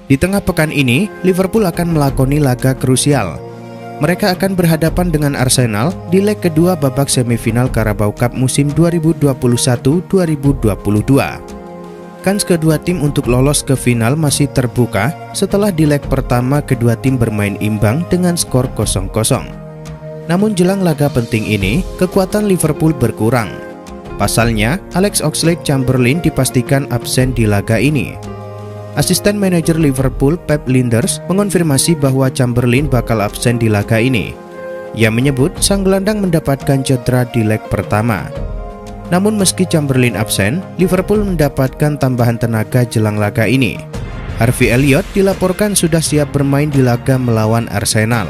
Di tengah pekan ini, Liverpool akan melakoni laga krusial. Mereka akan berhadapan dengan Arsenal di leg kedua babak semifinal Carabao Cup musim 2021-2022. Kans kedua tim untuk lolos ke final masih terbuka setelah di leg pertama kedua tim bermain imbang dengan skor 0-0. Namun jelang laga penting ini, kekuatan Liverpool berkurang. Pasalnya, Alex Oxlade-Chamberlain dipastikan absen di laga ini. Asisten manajer Liverpool Pep Lijnders mengonfirmasi bahwa Chamberlain bakal absen di laga ini. Ia menyebut sang gelandang mendapatkan cedera di leg pertama. Namun meski Chamberlain absen, Liverpool mendapatkan tambahan tenaga jelang laga ini. Harvey Elliott dilaporkan sudah siap bermain di laga melawan Arsenal.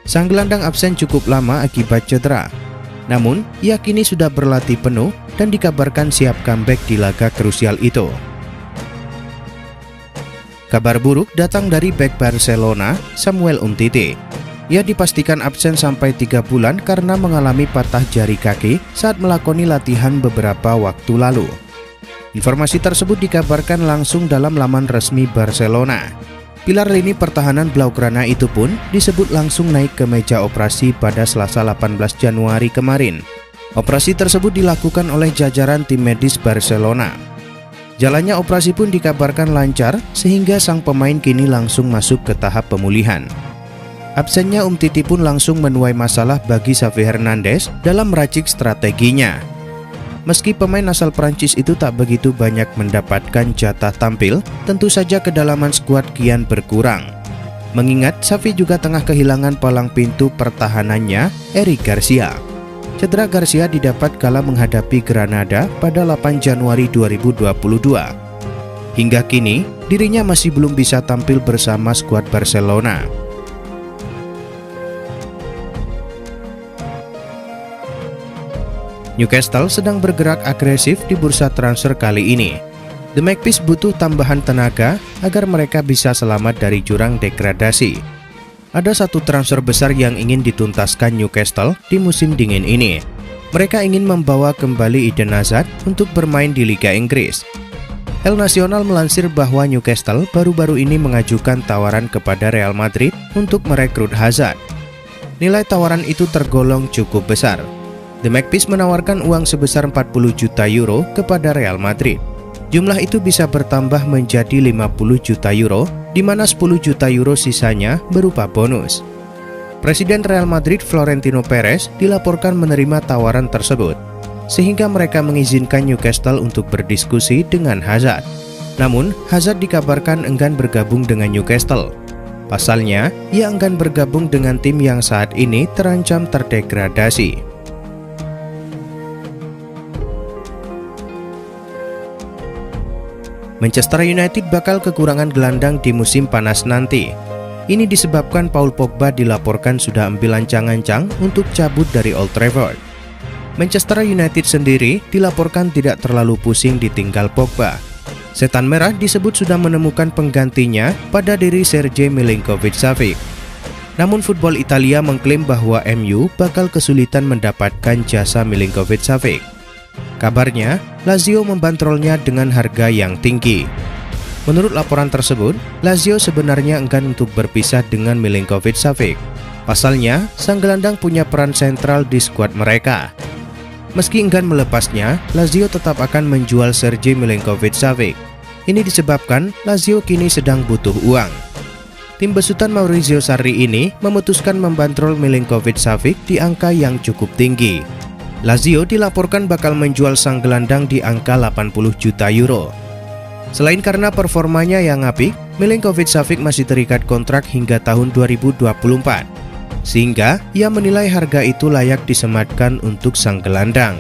Sang gelandang absen cukup lama akibat cedera. Namun, ia kini sudah berlatih penuh dan dikabarkan siap comeback di laga krusial itu. Kabar buruk datang dari bek Barcelona, Samuel Umtiti. Ia dipastikan absen sampai 3 bulan karena mengalami patah jari kaki saat melakoni latihan beberapa waktu lalu. Informasi tersebut dikabarkan langsung dalam laman resmi Barcelona. Pilar lini pertahanan Blaugrana itu pun disebut langsung naik ke meja operasi pada Selasa 18 Januari kemarin. Operasi tersebut dilakukan oleh jajaran tim medis Barcelona. Jalannya operasi pun dikabarkan lancar sehingga sang pemain kini langsung masuk ke tahap pemulihan. Absennya Umtiti pun langsung menuai masalah bagi Xavi Hernandez dalam meracik strateginya. Meski pemain asal Prancis itu tak begitu banyak mendapatkan jatah tampil, tentu saja kedalaman skuad kian berkurang. Mengingat Xavi juga tengah kehilangan palang pintu pertahanannya, Eric Garcia. Cedera Garcia didapat kala menghadapi Granada pada 8 Januari 2022. Hingga kini, dirinya masih belum bisa tampil bersama skuad Barcelona. Newcastle sedang bergerak agresif di bursa transfer kali ini. The Magpies butuh tambahan tenaga agar mereka bisa selamat dari jurang degradasi. Ada satu transfer besar yang ingin dituntaskan Newcastle di musim dingin ini. Mereka ingin membawa kembali Eden Hazard untuk bermain di Liga Inggris. El Nacional melansir bahwa Newcastle baru-baru ini mengajukan tawaran kepada Real Madrid untuk merekrut Hazard. Nilai tawaran itu tergolong cukup besar. The Magpies menawarkan uang sebesar 40 juta euro kepada Real Madrid. Jumlah itu bisa bertambah menjadi 50 juta euro, di mana 10 juta euro sisanya berupa bonus. Presiden Real Madrid Florentino Perez dilaporkan menerima tawaran tersebut, sehingga mereka mengizinkan Newcastle untuk berdiskusi dengan Hazard. Namun, Hazard dikabarkan enggan bergabung dengan Newcastle. Pasalnya, ia enggan bergabung dengan tim yang saat ini terancam terdegradasi. Manchester United bakal kekurangan gelandang di musim panas nanti. Ini disebabkan Paul Pogba dilaporkan sudah ambil ancang-ancang untuk cabut dari Old Trafford. Manchester United sendiri dilaporkan tidak terlalu pusing ditinggal Pogba. Setan Merah disebut sudah menemukan penggantinya pada diri Sergej Milinkovic-Savic. Namun Football Italia mengklaim bahwa MU bakal kesulitan mendapatkan jasa Milinkovic-Savic. Kabarnya, Lazio membandrolnya dengan harga yang tinggi. Menurut laporan tersebut, Lazio sebenarnya enggan untuk berpisah dengan Milinkovic-Savic. Pasalnya, sang gelandang punya peran sentral di skuad mereka. Meski enggan melepasnya, Lazio tetap akan menjual Sergej Milinkovic-Savic. Ini disebabkan Lazio kini sedang butuh uang. Tim besutan Maurizio Sarri ini memutuskan membandrol Milinkovic-Savic di angka yang cukup tinggi. Lazio dilaporkan bakal menjual sang gelandang di angka 80 juta euro. Selain karena performanya yang apik, Milinkovic-Savic masih terikat kontrak hingga tahun 2024. Sehingga ia menilai harga itu layak disematkan untuk sang gelandang.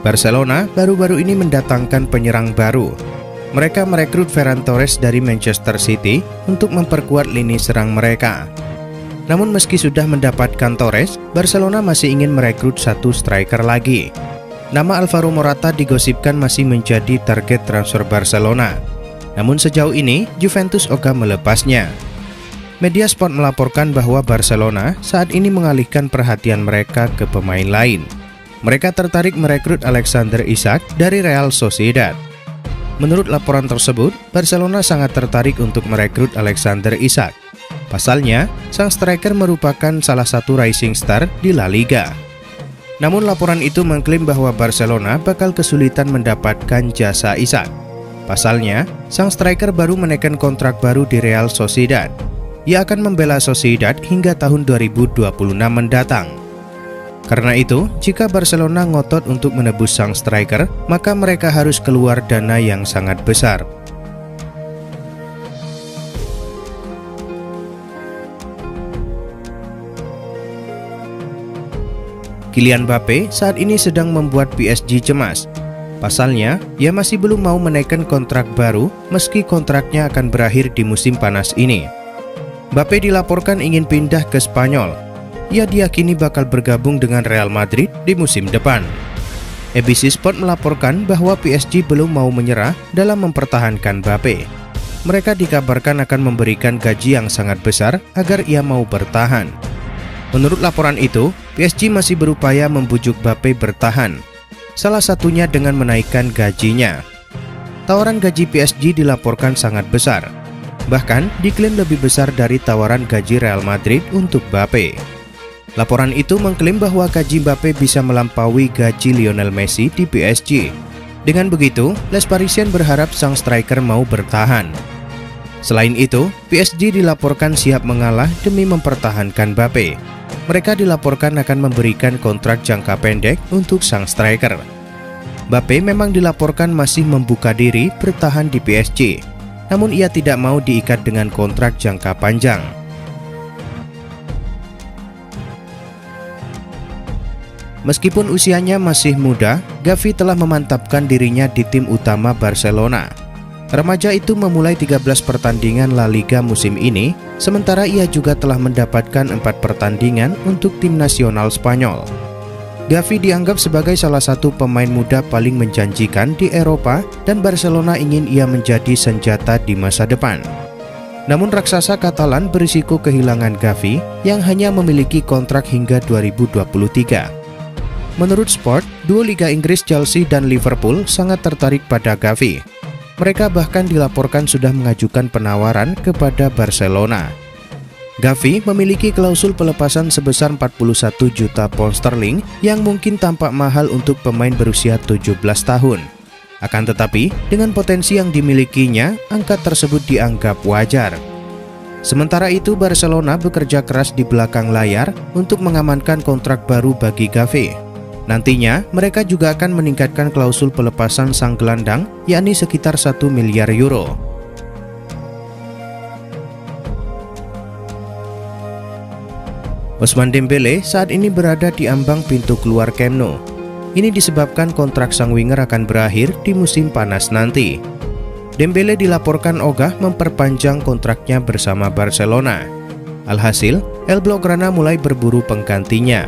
Barcelona baru-baru ini mendatangkan penyerang baru. Mereka merekrut Ferran Torres dari Manchester City untuk memperkuat lini serang mereka. Namun meski sudah mendapatkan Torres, Barcelona masih ingin merekrut satu striker lagi. Nama Alvaro Morata digosipkan masih menjadi target transfer Barcelona. Namun sejauh ini, Juventus ogah melepasnya. Media Sport melaporkan bahwa Barcelona saat ini mengalihkan perhatian mereka ke pemain lain. Mereka tertarik merekrut Alexander Isak dari Real Sociedad. Menurut laporan tersebut, Barcelona sangat tertarik untuk merekrut Alexander Isak. Pasalnya, sang striker merupakan salah satu rising star di La Liga. Namun laporan itu mengklaim bahwa Barcelona bakal kesulitan mendapatkan jasa Isak. Pasalnya, sang striker baru menaikkan kontrak baru di Real Sociedad. Ia akan membela Sociedad hingga tahun 2026 mendatang. Karena itu, jika Barcelona ngotot untuk menebus sang striker, maka mereka harus keluar dana yang sangat besar. Kylian Mbappe saat ini sedang membuat PSG cemas. Pasalnya, ia masih belum mau menaikkan kontrak baru meski kontraknya akan berakhir di musim panas ini. Mbappe dilaporkan ingin pindah ke Spanyol. Ia diyakini bakal bergabung dengan Real Madrid di musim depan. ABC Sport melaporkan bahwa PSG belum mau menyerah dalam mempertahankan Mbappe. Mereka dikabarkan akan memberikan gaji yang sangat besar agar ia mau bertahan. Menurut laporan itu, PSG masih berupaya membujuk Mbappe bertahan, salah satunya dengan menaikkan gajinya. Tawaran gaji PSG dilaporkan sangat besar. Bahkan diklaim lebih besar dari tawaran gaji Real Madrid untuk Mbappe. Laporan itu mengklaim bahwa gaji Mbappe bisa melampaui gaji Lionel Messi di PSG. Dengan begitu, Les Parisiens berharap sang striker mau bertahan. Selain itu, PSG dilaporkan siap mengalah demi mempertahankan Mbappe. Mereka dilaporkan akan memberikan kontrak jangka pendek untuk sang striker. Mbappe memang dilaporkan masih membuka diri bertahan di PSG. Namun ia tidak mau diikat dengan kontrak jangka panjang. Meskipun usianya masih muda, Gavi telah memantapkan dirinya di tim utama Barcelona. Remaja itu memulai 13 pertandingan La Liga musim ini, sementara ia juga telah mendapatkan 4 pertandingan untuk tim nasional Spanyol. Gavi dianggap sebagai salah satu pemain muda paling menjanjikan di Eropa dan Barcelona ingin ia menjadi senjata di masa depan. Namun raksasa Katalan berisiko kehilangan Gavi yang hanya memiliki kontrak hingga 2023. Menurut Sport, duo Liga Inggris Chelsea dan Liverpool sangat tertarik pada Gavi. Mereka bahkan dilaporkan sudah mengajukan penawaran kepada Barcelona. Gavi memiliki klausul pelepasan sebesar 41 juta pound sterling yang mungkin tampak mahal untuk pemain berusia 17 tahun. Akan tetapi, dengan potensi yang dimilikinya, angka tersebut dianggap wajar. Sementara itu, Barcelona bekerja keras di belakang layar untuk mengamankan kontrak baru bagi Gavi. Nantinya, mereka juga akan meningkatkan klausul pelepasan sang gelandang, yakni sekitar 1 miliar euro. Ousmane Dembélé saat ini berada di ambang pintu keluar Camp Nou. Ini disebabkan kontrak sang winger akan berakhir di musim panas nanti. Dembélé dilaporkan ogah memperpanjang kontraknya bersama Barcelona. Alhasil, El Blaugrana mulai berburu penggantinya.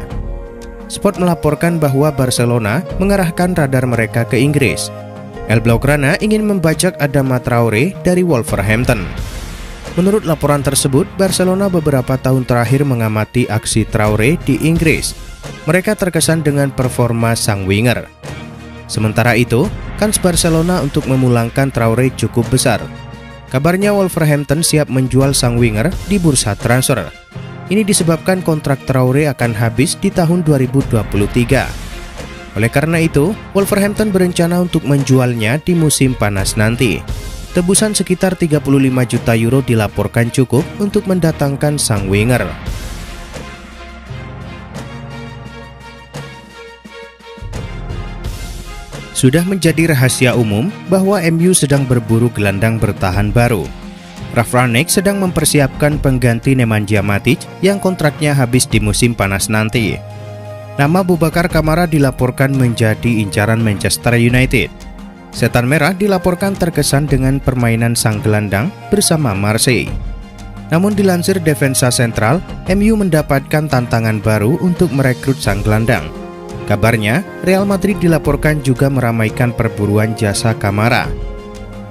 Sport melaporkan bahwa Barcelona mengarahkan radar mereka ke Inggris. El Blaugrana ingin membajak Adama Traoré dari Wolverhampton. Menurut laporan tersebut, Barcelona beberapa tahun terakhir mengamati aksi Traoré di Inggris. Mereka terkesan dengan performa sang winger. Sementara itu, kans Barcelona untuk memulangkan Traoré cukup besar. Kabarnya Wolverhampton siap menjual sang winger di bursa transfer. Ini disebabkan kontrak Traoré akan habis di tahun 2023. Oleh karena itu, Wolverhampton berencana untuk menjualnya di musim panas nanti. Tebusan sekitar 35 juta euro dilaporkan cukup untuk mendatangkan sang winger. Sudah menjadi rahasia umum bahwa MU sedang berburu gelandang bertahan baru. Ralf Rangnick sedang mempersiapkan pengganti Nemanja Matic yang kontraknya habis di musim panas nanti. Nama Boubacar Kamara dilaporkan menjadi incaran Manchester United. Setan Merah dilaporkan terkesan dengan permainan sang gelandang bersama Marseille. Namun dilansir Defensa Central, MU mendapatkan tantangan baru untuk merekrut sang gelandang. Kabarnya, Real Madrid dilaporkan juga meramaikan perburuan jasa Kamara.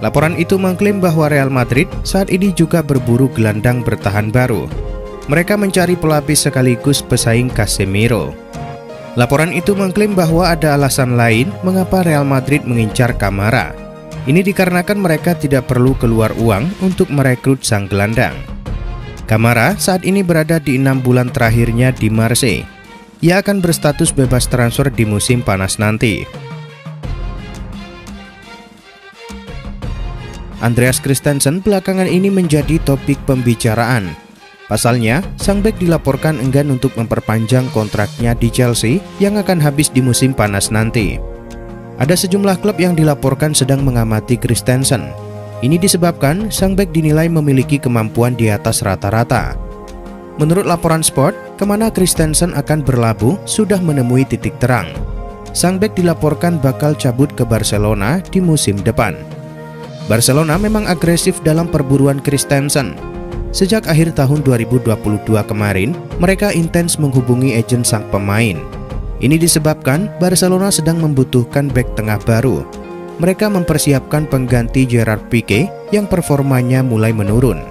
Laporan itu mengklaim bahwa Real Madrid saat ini juga berburu gelandang bertahan baru. Mereka mencari pelapis sekaligus pesaing Casemiro. Laporan itu mengklaim bahwa ada alasan lain mengapa Real Madrid mengincar Kamara. Ini dikarenakan mereka tidak perlu keluar uang untuk merekrut sang gelandang. Kamara saat ini berada di 6 bulan terakhirnya di Marseille. Ia akan berstatus bebas transfer di musim panas nanti. Andreas Christensen belakangan ini menjadi topik pembicaraan. Pasalnya, sang bek dilaporkan enggan untuk memperpanjang kontraknya di Chelsea yang akan habis di musim panas nanti. Ada sejumlah klub yang dilaporkan sedang mengamati Christensen. Ini disebabkan sang bek dinilai memiliki kemampuan di atas rata-rata. Menurut laporan Sport, kemana Christensen akan berlabuh sudah menemui titik terang. Sang bek dilaporkan bakal cabut ke Barcelona di musim depan. Barcelona memang agresif dalam perburuan Christensen. Sejak akhir tahun 2022 kemarin, mereka intens menghubungi agen sang pemain. Ini disebabkan Barcelona sedang membutuhkan bek tengah baru. Mereka mempersiapkan pengganti Gerard Piqué yang performanya mulai menurun.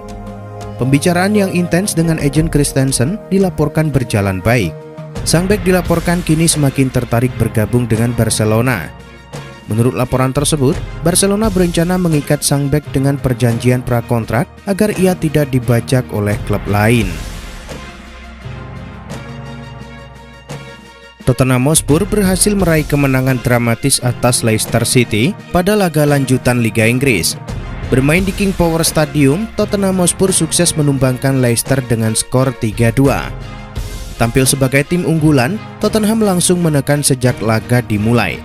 Pembicaraan yang intens dengan agen Christensen dilaporkan berjalan baik. Sang bek dilaporkan kini semakin tertarik bergabung dengan Barcelona. Menurut laporan tersebut, Barcelona berencana mengikat sang bek dengan perjanjian prakontrak agar ia tidak dibajak oleh klub lain. Tottenham Hotspur berhasil meraih kemenangan dramatis atas Leicester City pada laga lanjutan Liga Inggris. Bermain di King Power Stadium, Tottenham Hotspur sukses menumbangkan Leicester dengan skor 3-2. Tampil sebagai tim unggulan, Tottenham langsung menekan sejak laga dimulai.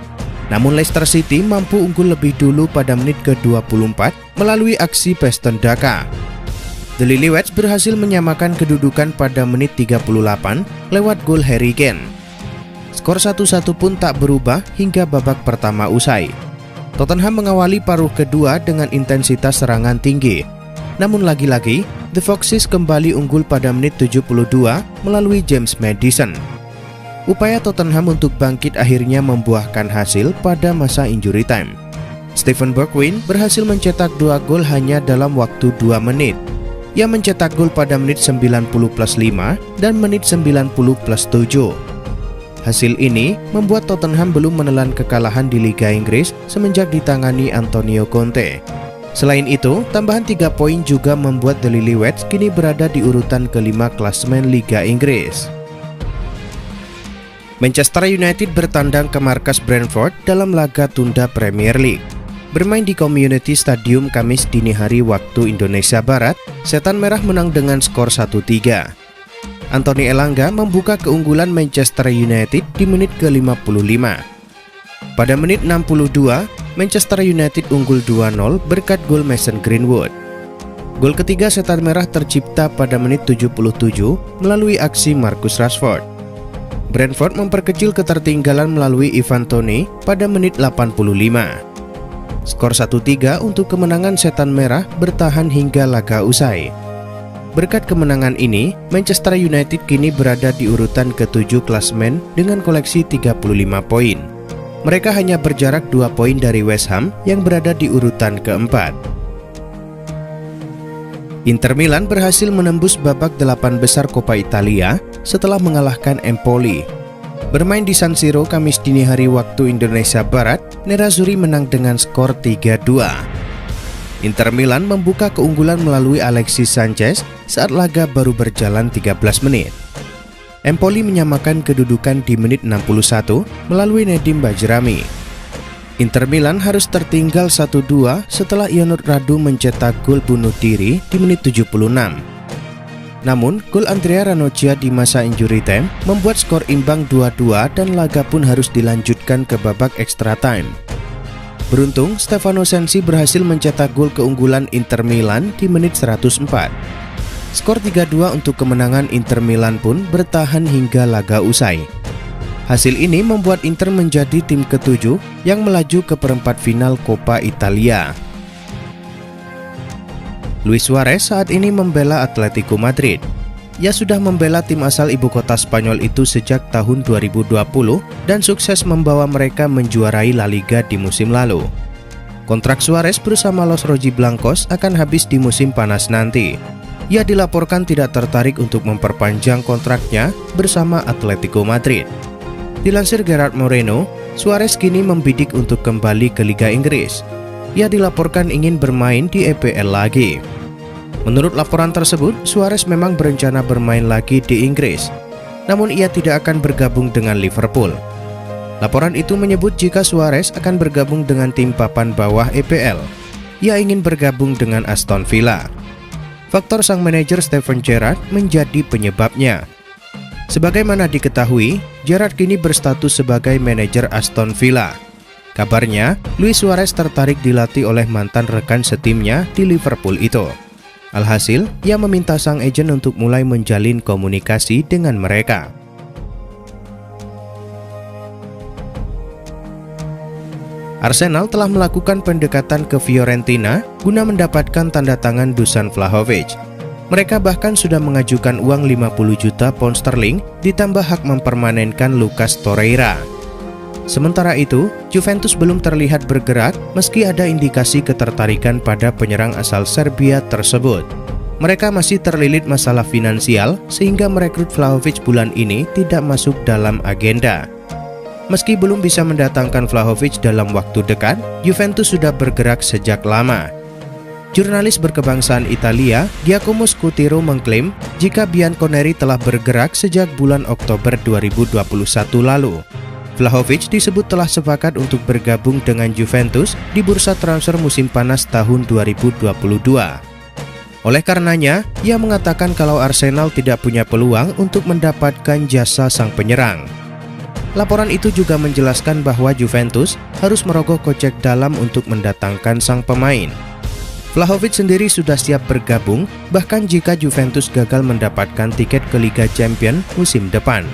Namun Leicester City mampu unggul lebih dulu pada menit ke-24 melalui aksi Preston Daka. The Lilyweds berhasil menyamakan kedudukan pada menit 38 lewat gol Harry Kane. Skor 1-1 pun tak berubah hingga babak pertama usai. Tottenham mengawali paruh kedua dengan intensitas serangan tinggi. Namun lagi-lagi, The Foxes kembali unggul pada menit 72 melalui James Maddison. Upaya Tottenham untuk bangkit akhirnya membuahkan hasil pada masa injury time. Steven Bergwijn berhasil mencetak 2 gol hanya dalam waktu 2 menit. Ia mencetak gol pada menit 90+5 dan menit 90+7. Hasil ini membuat Tottenham belum menelan kekalahan di Liga Inggris semenjak ditangani Antonio Conte. Selain itu, tambahan 3 poin juga membuat The Lilyweds kini berada di urutan kelima klasemen Liga Inggris. Manchester United bertandang ke markas Brentford dalam laga tunda Premier League. Bermain di Community Stadium Kamis dini hari waktu Indonesia Barat, Setan Merah menang dengan skor 1-3. Anthony Elanga membuka keunggulan Manchester United di menit ke-55. Pada menit 62, Manchester United unggul 2-0 berkat gol Mason Greenwood. Gol ketiga Setan Merah tercipta pada menit 77 melalui aksi Marcus Rashford. Brentford memperkecil ketertinggalan melalui Ivan Toney pada menit 85. Skor 1-3 untuk kemenangan Setan Merah bertahan hingga laga usai. Berkat kemenangan ini, Manchester United kini berada di urutan ke-7 klasemen dengan koleksi 35 poin. Mereka hanya berjarak 2 poin dari West Ham yang berada di urutan ke-4. Inter Milan berhasil menembus babak 8 besar Coppa Italia setelah mengalahkan Empoli. Bermain di San Siro Kamis dini hari waktu Indonesia Barat, Nerazzurri menang dengan skor 3-2. Inter Milan membuka keunggulan melalui Alexis Sanchez saat laga baru berjalan 13 menit. Empoli menyamakan kedudukan di menit 61 melalui Nedim Bajrami. Inter Milan harus tertinggal 1-2 setelah Ionut Radu mencetak gol bunuh diri di menit 76. Namun, gol Andrea Ranocchia di masa injury time membuat skor imbang 2-2 dan laga pun harus dilanjutkan ke babak extra time. Beruntung, Stefano Sensi berhasil mencetak gol keunggulan Inter Milan di menit 104. Skor 3-2 untuk kemenangan Inter Milan pun bertahan hingga laga usai. Hasil ini membuat Inter menjadi tim ke-7 yang melaju ke perempat final Coppa Italia. Luis Suarez saat ini membela Atletico Madrid. Ia sudah membela tim asal ibu kota Spanyol itu sejak tahun 2020 dan sukses membawa mereka menjuarai La Liga di musim lalu. Kontrak Suarez bersama Los Rojiblancos akan habis di musim panas nanti. Ia dilaporkan tidak tertarik untuk memperpanjang kontraknya bersama Atletico Madrid. Dilansir Gerard Moreno, Suarez kini membidik untuk kembali ke Liga Inggris. Ia dilaporkan ingin bermain di EPL lagi. Menurut laporan tersebut, Suarez memang berencana bermain lagi di Inggris, namun ia tidak akan bergabung dengan Liverpool. Laporan itu menyebut jika Suarez akan bergabung dengan tim papan bawah EPL, ia ingin bergabung dengan Aston Villa. Faktor sang manajer Steven Gerrard menjadi penyebabnya. Sebagaimana diketahui, Gerrard kini berstatus sebagai manajer Aston Villa. Kabarnya, Luis Suarez tertarik dilatih oleh mantan rekan setimnya di Liverpool itu. Alhasil, ia meminta sang agen untuk mulai menjalin komunikasi dengan mereka. Arsenal telah melakukan pendekatan ke Fiorentina guna mendapatkan tanda tangan Dusan Vlahovic. Mereka bahkan sudah mengajukan uang 50 juta pound sterling ditambah hak mempermanenkan Lucas Torreira. Sementara itu, Juventus belum terlihat bergerak meski ada indikasi ketertarikan pada penyerang asal Serbia tersebut. Mereka masih terlilit masalah finansial sehingga merekrut Vlahovic bulan ini tidak masuk dalam agenda. Meski belum bisa mendatangkan Vlahovic dalam waktu dekat, Juventus sudah bergerak sejak lama. Jurnalis berkebangsaan Italia, Giacomo Scutiro mengklaim jika Bianconeri telah bergerak sejak bulan Oktober 2021 lalu. Vlahovic disebut telah sepakat untuk bergabung dengan Juventus di bursa transfer musim panas tahun 2022. Oleh karenanya, ia mengatakan kalau Arsenal tidak punya peluang untuk mendapatkan jasa sang penyerang. Laporan itu juga menjelaskan bahwa Juventus harus merogoh kocek dalam untuk mendatangkan sang pemain. Vlahovic sendiri sudah siap bergabung, bahkan jika Juventus gagal mendapatkan tiket ke Liga Champions musim depan.